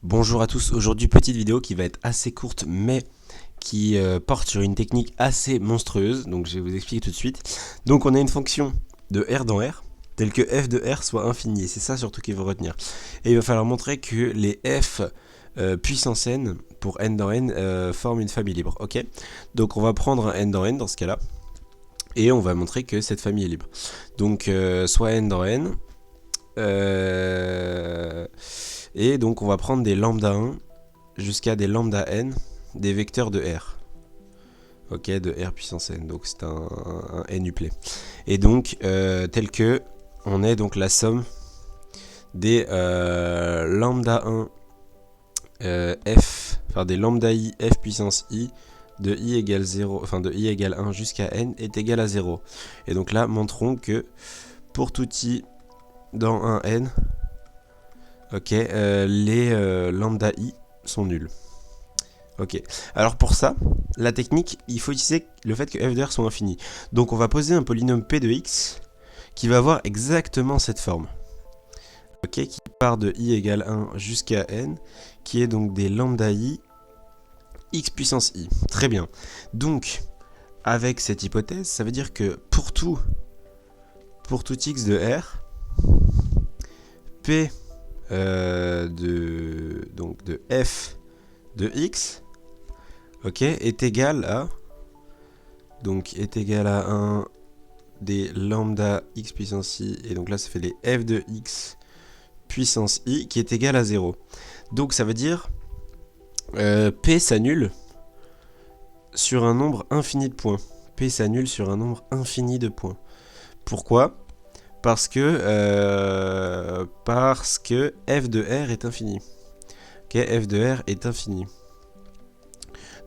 Bonjour à tous, aujourd'hui petite vidéo qui va être assez courte mais qui porte sur une technique assez monstrueuse, donc je vais vous expliquer tout de suite. Donc on a une fonction de R dans R, telle que f de R soit infini, et c'est ça surtout qu'il faut retenir. Et il va falloir montrer que les f puissance n pour n dans n forment une famille libre, ok. Donc on va prendre un n dans ce cas-là, et on va montrer que cette famille est libre. Donc soit n dans n, et donc on va prendre des lambda 1 jusqu'à des lambda n, des vecteurs de R. Ok, de R puissance n, donc c'est un n-uplet. Et donc, tel que, on est donc la somme des lambda 1 f, enfin des lambda i f puissance i, de i égale 0, enfin de i égale 1 jusqu'à n est égal à 0. Et donc là, montrons que pour tout i dans un n, ok, les lambda i sont nuls. Ok, alors pour ça, la technique, il faut utiliser le fait que f de r soit infini. Donc on va poser un polynôme p de x qui va avoir exactement cette forme. Ok, qui part de i égale 1 jusqu'à n, qui est donc des lambda i x puissance i. Très bien. Donc, avec cette hypothèse, ça veut dire que pour tout x de r, p de f de x, ok, est égal à, donc est égal à 1 des lambda x puissance i, et donc là ça fait des f de x puissance i qui est égal à 0. Donc ça veut dire p s'annule sur un nombre infini de points. P s'annule sur un nombre infini de points. Pourquoi ? Parce que f de r est infini. Ok, f de r est infini.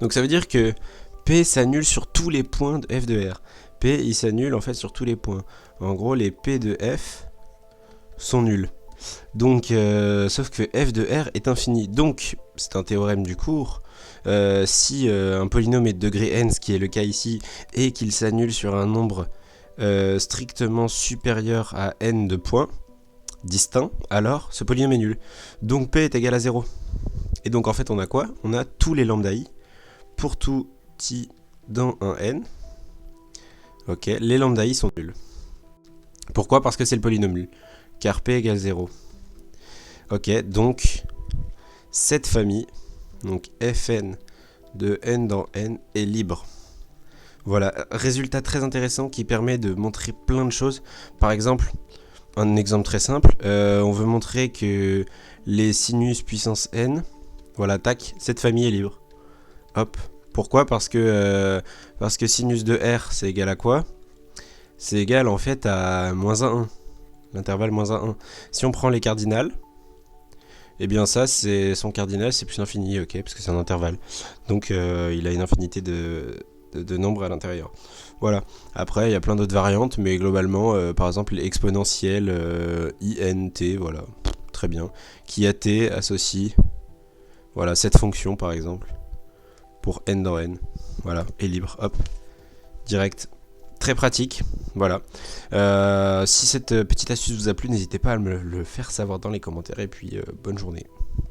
Donc ça veut dire que P s'annule sur tous les points de f de R. P il s'annule en fait sur tous les points. En gros les P de f sont nuls. Donc sauf que f de R est infini. Donc c'est un théorème du cours. Si un polynôme est de degré n, ce qui est le cas ici, et qu'il s'annule sur un nombre strictement supérieur à n de points distincts, alors ce polynôme est nul. Donc P est égal à 0. Et donc en fait on a quoi? On a tous les lambda i pour tout i dans un n. Ok, les lambda i sont nuls. Pourquoi? Parce que c'est le polynôme nul. Car p égale 0. Ok, donc cette famille, donc fn de n dans n, est libre. Voilà, résultat très intéressant qui permet de montrer plein de choses. Par exemple, un exemple très simple, on veut montrer que les sinus puissance n, voilà, tac, cette famille est libre. Hop. Pourquoi? Parce que sinus de r, c'est égal à quoi? C'est égal en fait à moins 1. L'intervalle moins 1. Si on prend les cardinales, et eh bien ça, c'est son cardinal, c'est plus l'infini, ok, parce que c'est un intervalle. Donc il a une infinité de nombres à l'intérieur. Voilà. Après, il y a plein d'autres variantes, mais globalement, par exemple, l'exponentielle int, voilà, très bien, qui à t associe, voilà, cette fonction par exemple, pour n dans n, voilà, est libre, hop, direct. Très pratique, voilà. Si cette petite astuce vous a plu, n'hésitez pas à me le faire savoir dans les commentaires, et puis bonne journée.